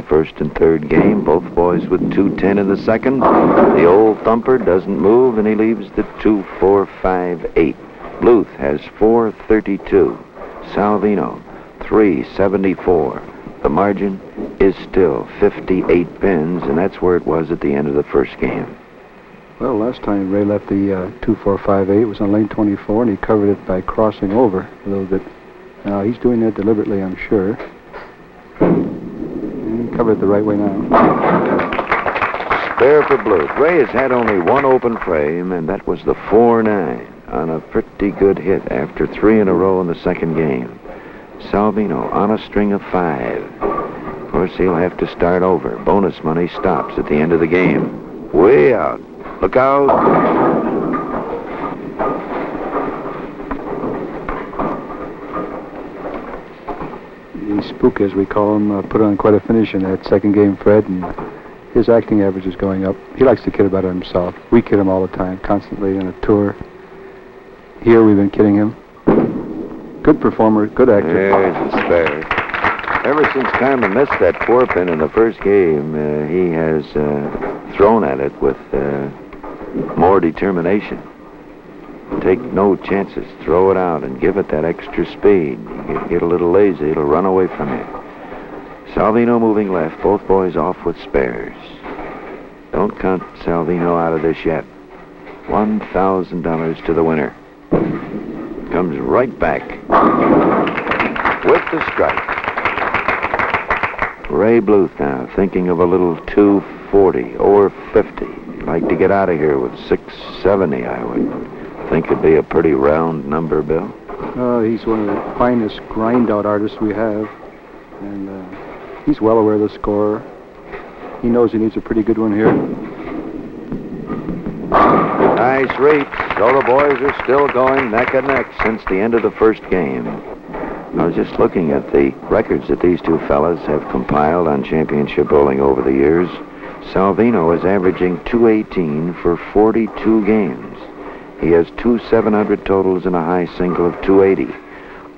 first and third game. Both boys with 210 in the second. The old thumper doesn't move, and he leaves the 2-4-5-8. Bluth has 432. Salvino 374. The margin is still 58 pins, and that's where it was at the end of the first game. Well, last time Ray left the 2-4-5-8 was on lane 24, and he covered it by crossing over a little bit. Now, he's doing that deliberately, I'm sure. And he covered it the right way now. Spare for Bluth. Ray has had only one open frame, and that was the 4-9 on a pretty good hit after 3 in a row in the second game. Salvino on a string of 5. Of course, he'll have to start over. Bonus money stops at the end of the game. Way out. Look out. The Spook, as we call him, put on quite a finish in that second game, Fred, and his acting average is going up. He likes to kid about it himself. We kid him all the time, constantly on a tour. Here we've been kidding him. Good performer, good actor. There's the spare. Ever since Carmen missed that 4-pin in the first game, he has thrown at it with more determination. Take no chances. Throw it out and give it that extra speed. You get a little lazy, it'll run away from you. Salvino moving left, both boys off with spares. Don't count Salvino out of this yet. $1,000 to the winner. Comes right back with the strike. Ray Bluth now thinking of a little 240 or 50. Like to get out of here with 670, I would think it'd be a pretty round number, Bill. He's one of the finest grind-out artists we have, and he's well aware of the score. He knows he needs a pretty good one here. Nice reach. So the boys are still going neck and neck since the end of the first game. I was just looking at the records that these two fellas have compiled on championship bowling over the years. Salvino is averaging 218 for 42 games. He has 2 700 totals and a high single of 280.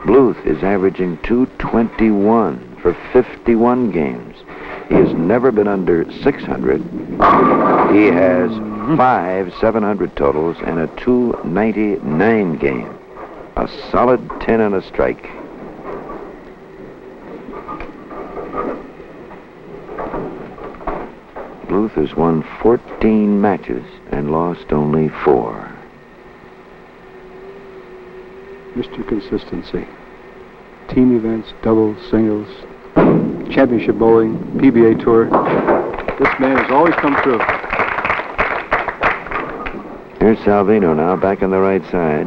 Bluth is averaging 221 for 51 games. He has never been under 600. He has 5 700 totals and a 299 game. A solid 10 and a strike. Bluth has won 14 matches and lost only 4. Mr. Consistency. Team events, doubles, singles, championship bowling, PBA tour. This man has always come through. Here's Salvino now back on the right side,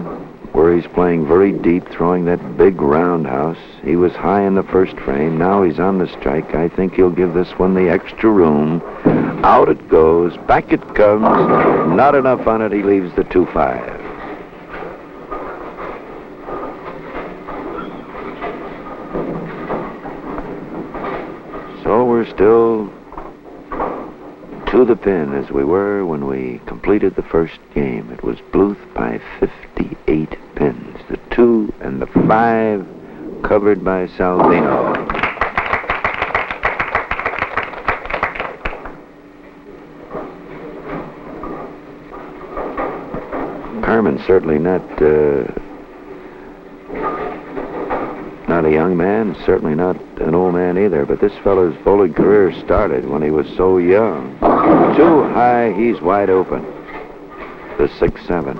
where he's playing very deep, throwing that big roundhouse. He was high in the first frame. Now he's on the strike. I think he'll give this one the extra room. Out it goes. Back it comes. Not enough on it. He leaves the 2-5. So we're still to the pin as we were when we completed the first game. It was Bluth by 58 pins. The 2 and the 5 covered by Salvino. Carmen's certainly not a young man, certainly not an old man either, but this fellow's bowling career started when he was so young. Too high, he's wide open. The 6-7.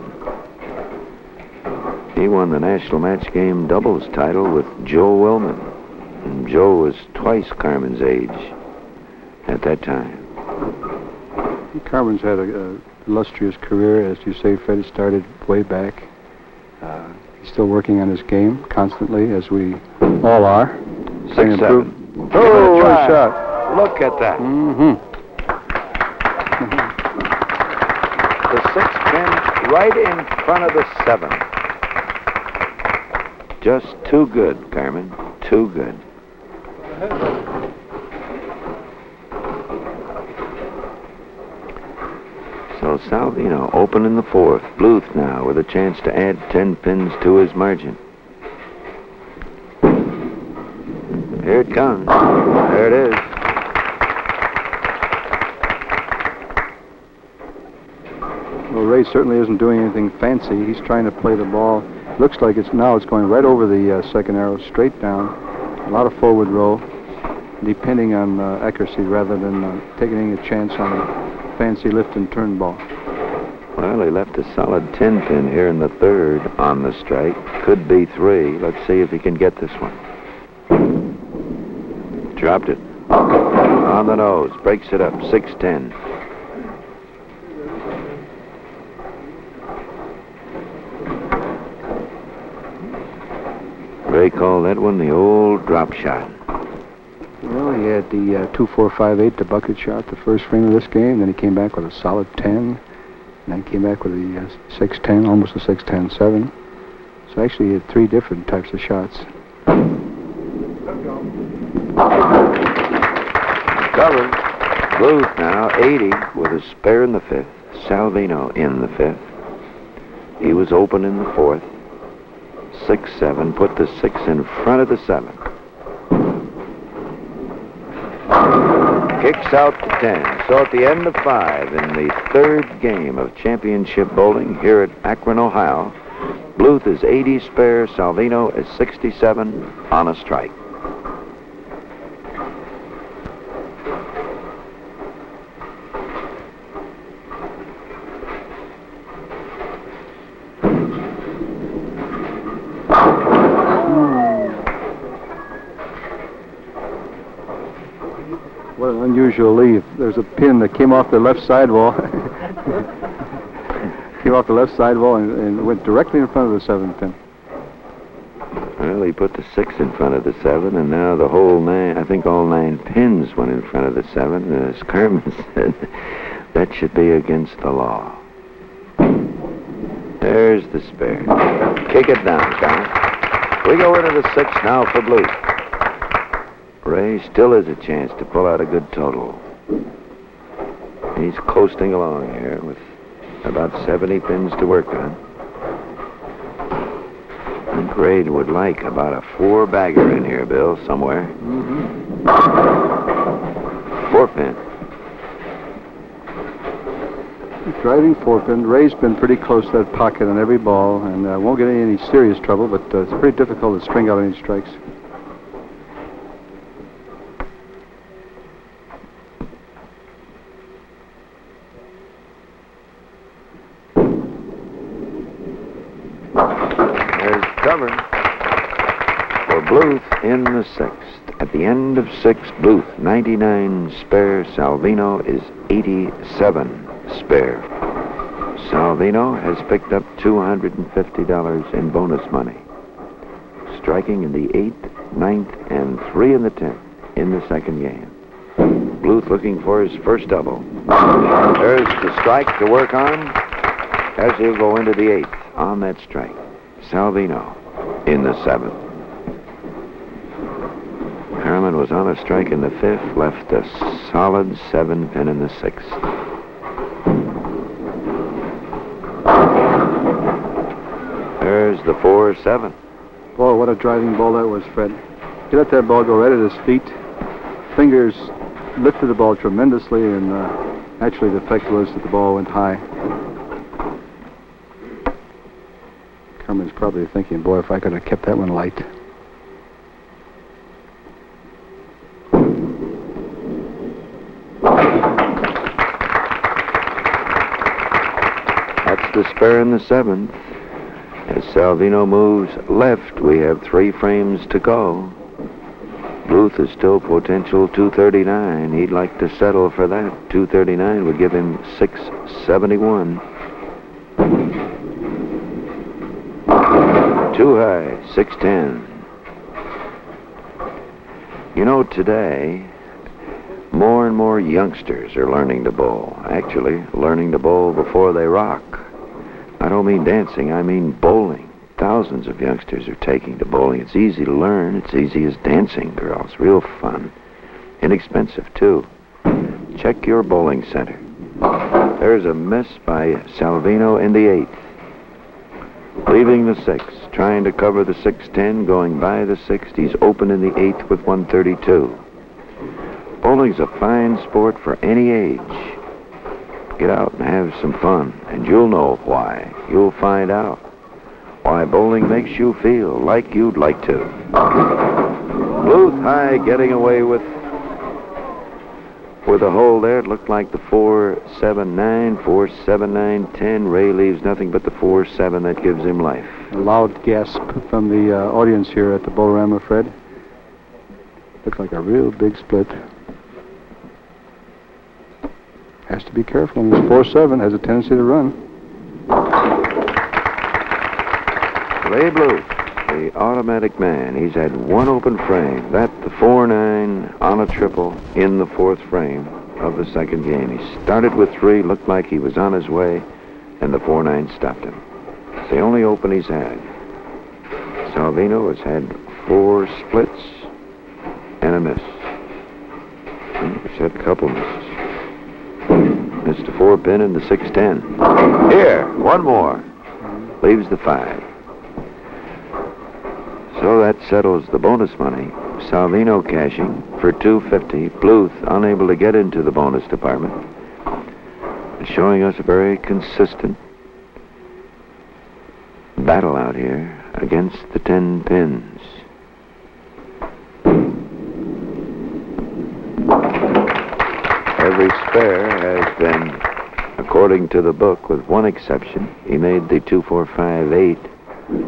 He won the national match game doubles title with Joe Willman. And Joe was twice Carmen's age at that time. Carmen's had a illustrious career, as you say, Fred. It started way back. He's still working on his game constantly, as we all are. 6-7. Oh, what a shot. Look at that. The 6 pin right in front of the 7. Just too good, Carmen. Too good. So Salvino open in the 4th. Bluth now with a chance to add 10 pins to his margin. Here it comes. There it is. Ray certainly isn't doing anything fancy. He's trying to play the ball. Looks like it's going right over the second arrow, straight down. A lot of forward roll, depending on accuracy rather than taking a chance on a fancy lift and turn ball. Well, he left a solid 10 pin here in the third on the strike. Could be 3. Let's see if he can get this one. Dropped it. On the nose. Breaks it up. 6-10. Ray called that one the old drop shot. Well, he had the 2-4-5-8, the bucket shot, the first frame of this game. Then he came back with a solid 10. And then came back with the 6-10, almost a 6-10-7. So actually he had 3 different types of shots. Covered. Bluth now 80 with a spare in the 5th. Salvino in the 5th. He was open in the 4th. 6-7. Put the 6 in front of the 7. Kicks out to 10. So at the end of 5 in the third game of championship bowling here at Akron, Ohio, Bluth is 80 spare, Salvino is 67 on a strike. What an unusual leave. There's a pin that came off the left sidewall. Came off the left sidewall and went directly in front of the 7th pin. Well, he put the 6 in front of the 7, and now the whole 9, I think all 9 pins went in front of the 7. And as Carmen said, that should be against the law. There's the spare. Kick it down, guys. We go into the 6th now for Bluth. Ray still has a chance to pull out a good total. He's coasting along here with about 70 pins to work on. I think Ray would like about a 4-bagger in here, Bill, somewhere. 4-pin. Driving 4-pin. Ray's been pretty close to that pocket on every ball and won't get in any serious trouble, but it's pretty difficult to string out any strikes. Covered for Bluth in the 6th. At the end of 6, Bluth 99 spare. Salvino is 87 spare. Salvino has picked up $250 in bonus money. Striking in the 8th, 9th, and 3 in the 10th in the second game. Bluth looking for his first double. There's the strike to work on as he'll go into the 8th on that strike. Salvino in the 7th. Carmen was on a strike in the 5th, left a solid 7-pin in the 6th. There's the 4-7. Boy, what a driving ball that was, Fred. He let that ball go right at his feet. Fingers lifted the ball tremendously, and actually the effect was that the ball went high. Carmen's probably thinking, boy, if I could have kept that one light. That's the spare in the 7th. As Salvino moves left, we have 3 frames to go. Bluth is still potential 239. He'd like to settle for that. 239 would give him 671. Too high, 610. You know, today, more and more youngsters are learning to bowl. Actually, learning to bowl before they rock. I don't mean dancing, I mean bowling. Thousands of youngsters are taking to bowling. It's easy to learn. It's easy as dancing, girls. Real fun. Inexpensive, too. Check your bowling center. There's a miss by Salvino in the 8th. Leaving the 6th, trying to cover the 6-10, going by the 6th. He's open in the 8th with 132. Bowling's a fine sport for any age. Get out and have some fun, and you'll know why. You'll find out why bowling makes you feel like you'd like to. Bluth high, getting away with a hole there. It looked like the 4-7-9, 4-7-9-10. Ray leaves nothing but the 4-7. That gives him life. A loud gasp from the audience here at the Bolorama, Fred. Looks like a real big split. Has to be careful. This 4-7 has a tendency to run. Ray Bluth, the automatic man. He's had one open frame. That, the 4-9 on a triple in the fourth frame of the second game. He started with 3, looked like he was on his way, and the 4-9 stopped him. It's the only open he's had. Salvino has had 4 splits and a miss. He's had a couple misses. Missed a 4-pin in the 6-10. Here, one more. Leaves the 5. So that settles the bonus money. Salvino cashing for $250. Bluth unable to get into the bonus department. Showing us a very consistent battle out here against the 10 pins. Every spare has been, according to the book, with one exception. He made the 2-4-5-8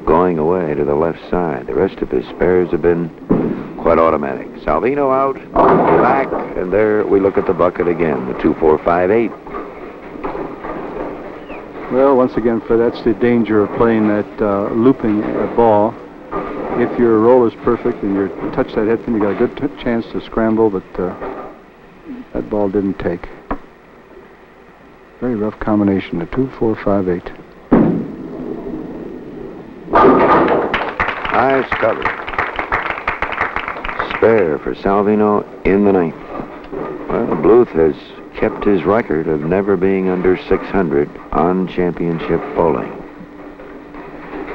going away to the left side. The rest of his spares have been quite automatic. Salvino out, back, and there we look at the bucket again, the 2-4-5-8. Well, once again, Fred, that's the danger of playing that looping ball. If your roll is perfect and you touch that head pin, you got a good chance to scramble, but that ball didn't take. Very rough combination, the 2-4-5-8. Nice cover. Spare for Salvino in the 9th. Well, Bluth has kept his record of never being under 600 on championship bowling.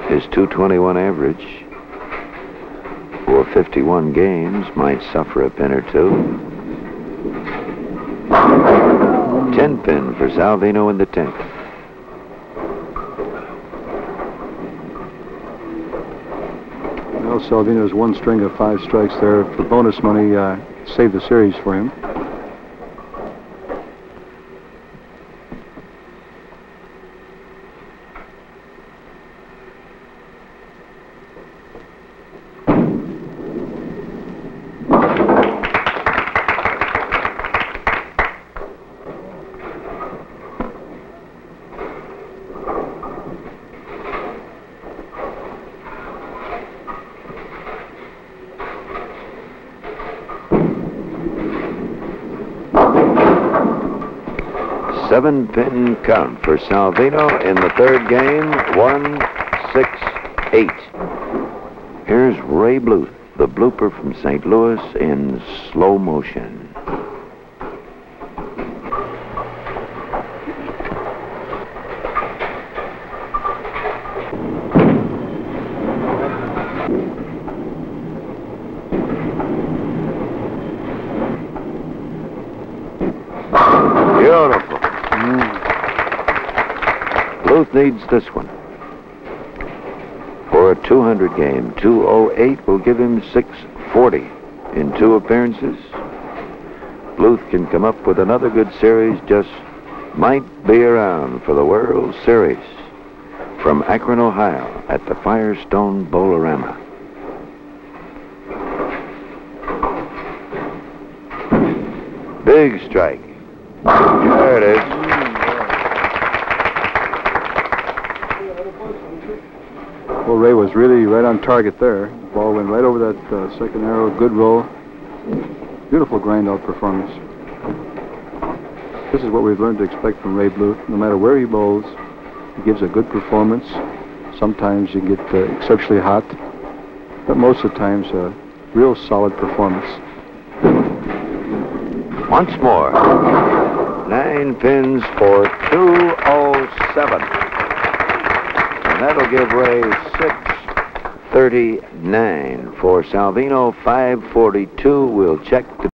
His 221 average for 51 games might suffer a pin or 2. 10 pin for Salvino in the 10th. Well, Salvino's one string of 5 strikes there for bonus money saved the series for him. Seven-pin count for Salvino in the third game, 1-6-8. Here's Ray Bluth, the blooper from St. Louis, in slow motion. Beautiful. Bluth needs this one. For a 200 game, 208 will give him 640 in 2 appearances. Bluth can come up with another good series, just might be around for the World Series from Akron, Ohio at the Firestone Bolorama. Big strike. There it is. Well, Ray was really right on target there. The ball went right over that second arrow. Good roll. Beautiful grind-out performance. This is what we've learned to expect from Ray Bluth. No matter where he bowls, he gives a good performance. Sometimes you get exceptionally hot, but most of the times a real solid performance. Once more. 9 pins for 207. And that'll give Ray 639. For Salvino, 542. We'll check the